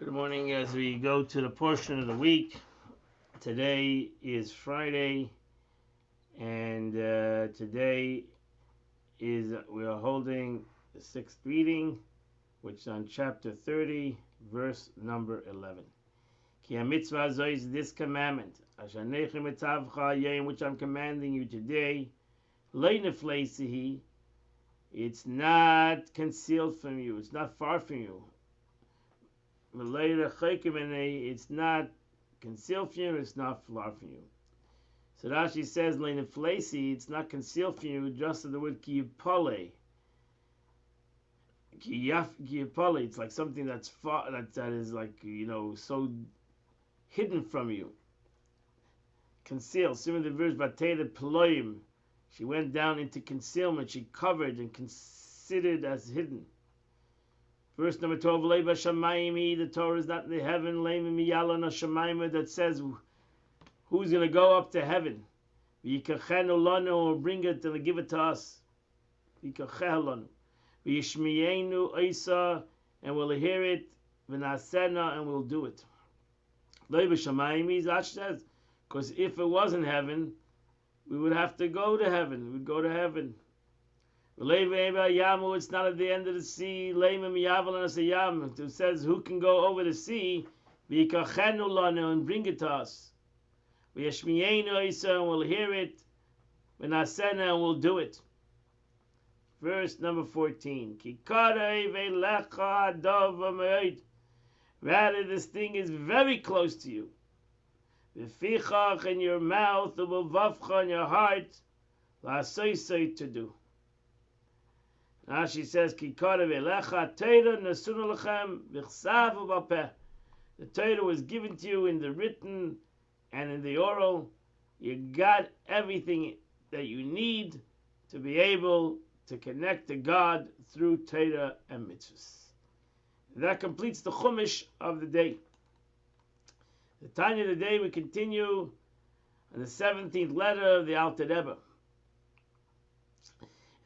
Good morning as we go to the portion of the week. Today is Friday, and today we are holding the sixth reading, which is on chapter 30, verse number 11. Ki ha-mitzvah zo is this commandment, asher anechi mitzavcha hayom, which I'm commanding you today, lo neflesihi, it's not concealed from you, it's not far from you. It's not concealed from you, it's not far from you. So Rashi says, it's not concealed from you, just in the word kiyipale. Kiyipale, it's like something that's far, that is like, so hidden from you. Concealed. Similar to the verse, Bateda Ploim. She went down into concealment, she covered and considered as hidden. Verse number 12, the Torah is not in the heaven, that says who's going to go up to heaven. Or bring it and give it to us. And we'll hear it, and we'll do it. That says, because if it wasn't heaven, we would have to go to heaven. We'd go to heaven. It's not at the end of the sea. It says, who can go over the sea and bring it to us? And we'll hear it, and we'll do it. Verse number 14. Rather, this thing is very close to you. In your mouth, in your heart, to do. Now she says, the Torah was given to you in the written and in the oral. You got everything that you need to be able to connect to God through Torah and mitzvahs. That completes the Chumash of the day. The Tanya of the day, we continue on the 17th letter of the Alter Rebbe.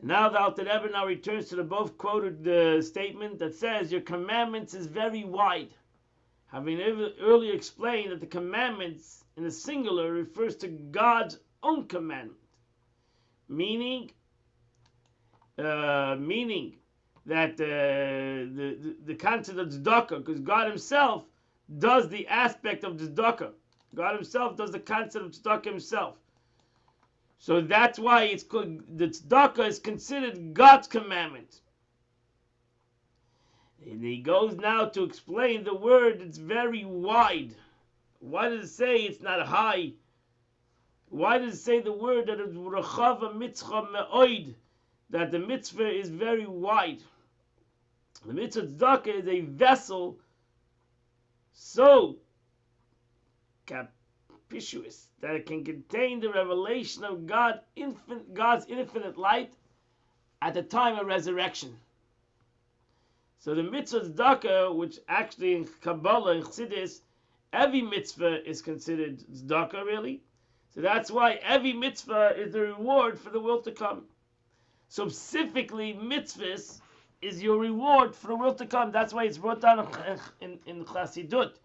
Now the Alter Rebbe now returns to the both quoted statement that says, your commandments is very wide. Having earlier explained that the commandments in the singular refers to God's own commandment. Meaning that the concept of tzedakah, because God himself does the aspect of tzedakah. God himself does the concept of tzedakah himself. So that's why it's called, the tzedakah is considered God's commandment. And he goes now to explain the word, it's very wide. Why does it say it's not high? Why does it say the word that it's rachava mitzvah me'oid, that the mitzvah is very wide? The mitzvah tzedakah is a vessel so capacious that it can contain the revelation of God's infinite light at the time of resurrection. So the mitzvah tzedakah, which actually in Kabbalah and Chassidus, every mitzvah is considered tzedakah really. So that's why every mitzvah is the reward for the world to come. So specifically, mitzvahs is your reward for the world to come. That's why it's brought down in Chassidut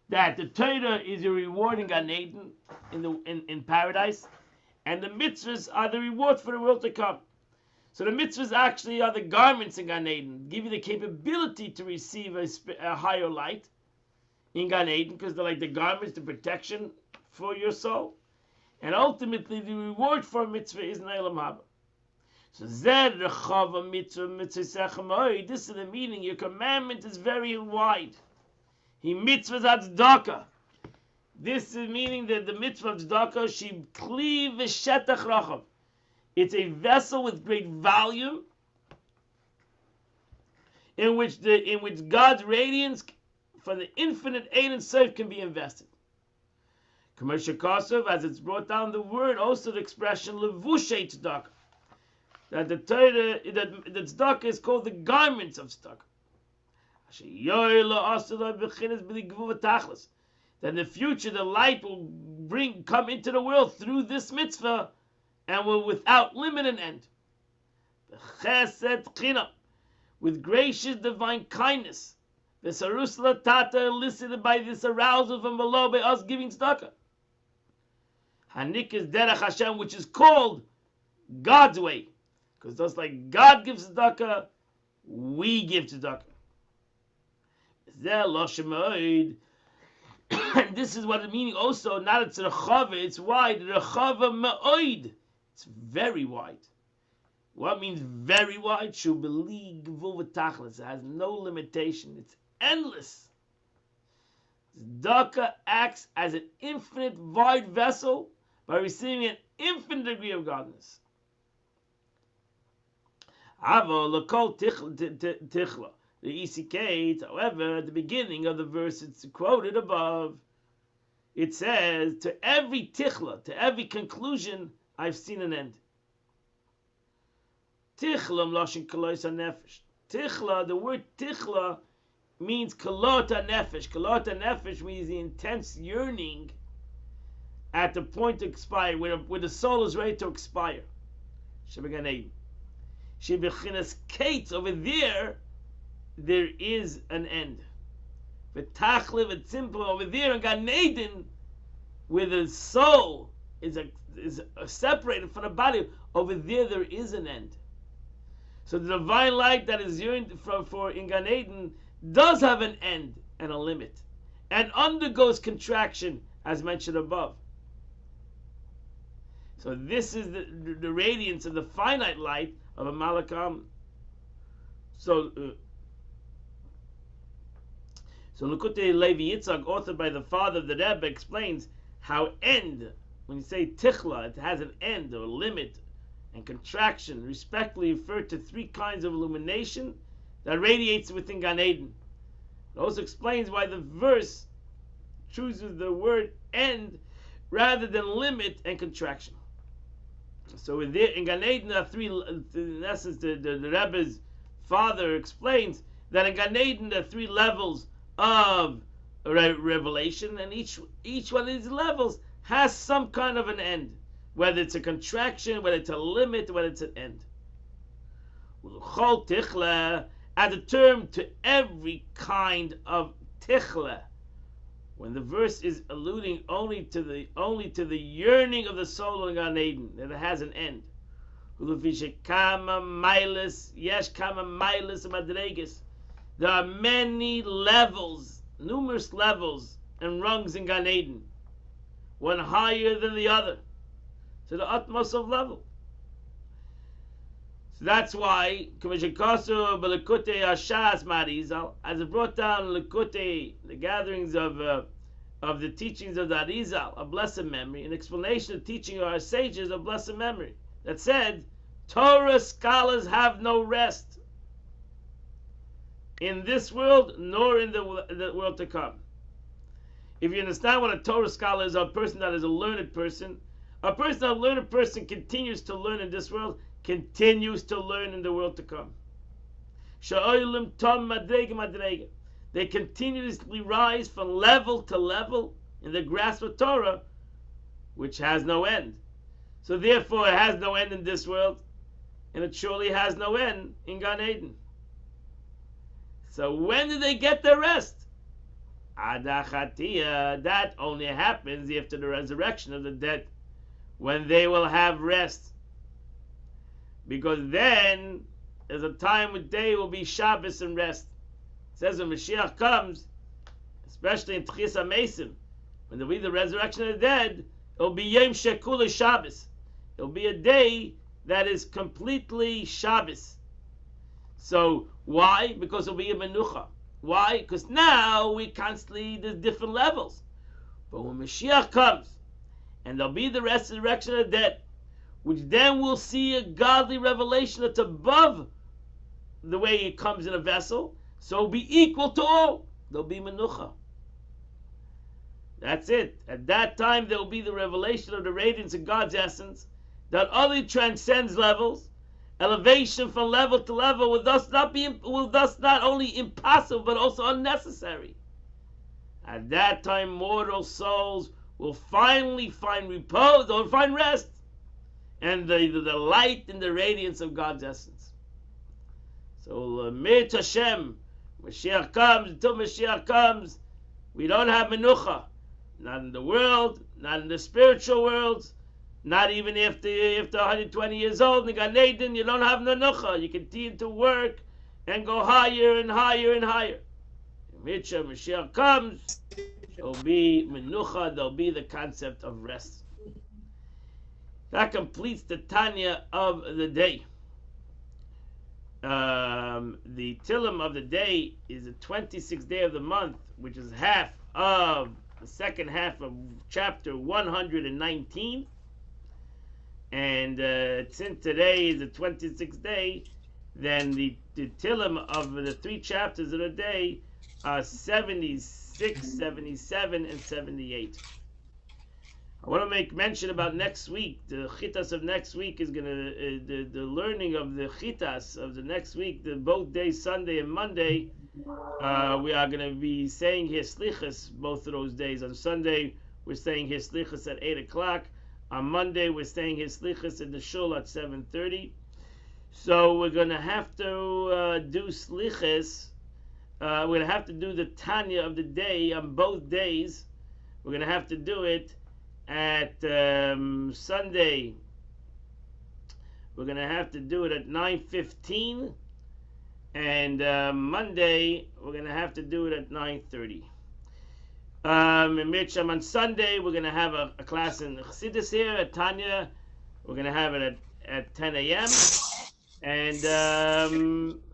that the Torah is your reward in Gan Eden, in paradise, and the mitzvahs are the reward for the world to come. So the mitzvahs actually are the garments in Gan Eden, give you the capability to receive a higher light in Gan Eden, because they're like the garments, the protection for your soul. And ultimately, the reward for a mitzvah is in Olam Haba. So this is the meaning. Your commandment is very wide. He mitzvahs tzedakah. This is meaning that the mitzvah of tzedakah, she kliv v'shetach rachav. It's a vessel with great volume, in which God's radiance for the infinite Ein and Sof can be invested. Commercial Kosov, as it's brought down the word, also the expression levushay tzedakah. That the Torah, that the tzedakah is called the garments of tzedakah. That in the future the light will come into the world through this mitzvah and will without limit and end. With gracious divine kindness The sarusla tata elicited by this arousal from below by us giving tzedakah. Hanik is derech Hashem, which is called God's way, because just like God gives tzedakah, we give tzedakah. And this is what the meaning also, not it's rechava, it's wide. Rechava ma'oid. It's very wide. What means very wide? Shubeli gvul v'tachlis. It has no limitation. It's endless. Tzedakah acts as an infinite wide vessel by receiving an infinite degree of godness. Avo l'kol tichla. The ECK, however, at the beginning of the verse it's quoted above, it says, to every tichla, to every conclusion, I've seen an end. Tichla mloshin kalois nefesh. Tichla, the word tichla means kalota nefesh. Kalota nefesh means the intense yearning at the point to expire, where the soul is ready to expire. Shebeganei. Shebechinas kates, over there is an end. V'tachlev and simple, over there in Gan Eden, where the soul is separated from the body, over there is an end. So the divine light that is yearned for in Gan Eden does have an end and a limit, and undergoes contraction, as mentioned above. So this is the radiance of the finite light of a Malakam. So Likutei Levi Yitzchak, authored by the father of the Rebbe, explains how end, when you say tichla, it has an end or limit and contraction, respectively referred to three kinds of illumination that radiates within Gan Eden. It also explains why the verse chooses the word end rather than limit and contraction. So in Gan Eden, there are three, in essence, the Rebbe's father explains that in Gan Eden there are three levels of revelation, and each one of these levels has some kind of an end, whether it's a contraction, whether it's a limit, whether it's an end. Chol tichla, add a term to every kind of tichla, when the verse is alluding only to the yearning of the soul in Gan Eden, that it has an end. There are many levels, numerous levels and rungs in Gan Eden, one higher than the other, to the utmost of level. So that's why, as it brought down Likutei, the gatherings of the teachings of the Arizal, of blessed memory, an explanation of teaching of our sages of blessed memory, that said, Torah scholars have no rest in this world, nor in the world to come. If you understand what a Torah scholar is, a person that is a learned person continues to learn in this world, continues to learn in the world to come. They continuously rise from level to level in the grasp of Torah, which has no end. So therefore it has no end in this world, and it surely has no end in Gan Eden. So when do they get their rest? Adachatia, that only happens after the resurrection of the dead, when they will have rest. Because then there's a time when day will be Shabbos and rest. It says when Mashiach comes, especially in Tchis HaMesim, when there will be the resurrection of the dead, it will be Yom Shekula Shabbos. It will be a day that is completely Shabbos. So why? Because it will be a menucha. Why? Because now there's different levels. But when Mashiach comes, and there'll be the resurrection of the dead, which then we'll see a godly revelation that's above the way it comes in a vessel, so it'll be equal to all. There'll be menucha. That's it. At that time there will be the revelation of the radiance of God's essence that utterly transcends levels. Elevation from level to level will thus not only impossible but also unnecessary. At that time, mortal souls will finally find repose or find rest, and the light and the radiance of God's essence. So, Mir Hashem, Mashiach comes, until Mashiach comes, we don't have menucha. Not in the world, not in the spiritual world, not even if they're 120 years old, in Gan Eden, you don't have menucha. You continue to work and go higher and higher and higher. When Mashiach comes, there'll be menucha, there'll be the concept of rest. That completes the Tanya of the day. The Tillim of the day is the 26th day of the month, which is half of the second half of chapter 119. And since today is the 26th day, then the Tillim of the three chapters of the day are 76, 77, and 78. I want to make mention about next week. The chitas of next week is gonna the learning of the chitas of the next week. The both days, Sunday and Monday, we are gonna be saying here slichas both of those days. On Sunday, we're saying here slichas at 8 o'clock. On Monday, we're saying here slichas in the shul at 7:30. So we're gonna have to do slichas. We're gonna have to do the Tanya of the day on both days. We're gonna have to do it. At Sunday, we're going to have to do it at 9:15, and Monday, we're going to have to do it at 9:30. On Sunday, we're going to have a class in Chassidus here at Tanya. We're going to have it at 10 a.m. And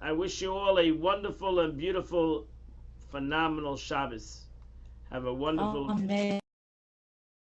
I wish you all a wonderful and beautiful, phenomenal Shabbos. Have a wonderful... Amen.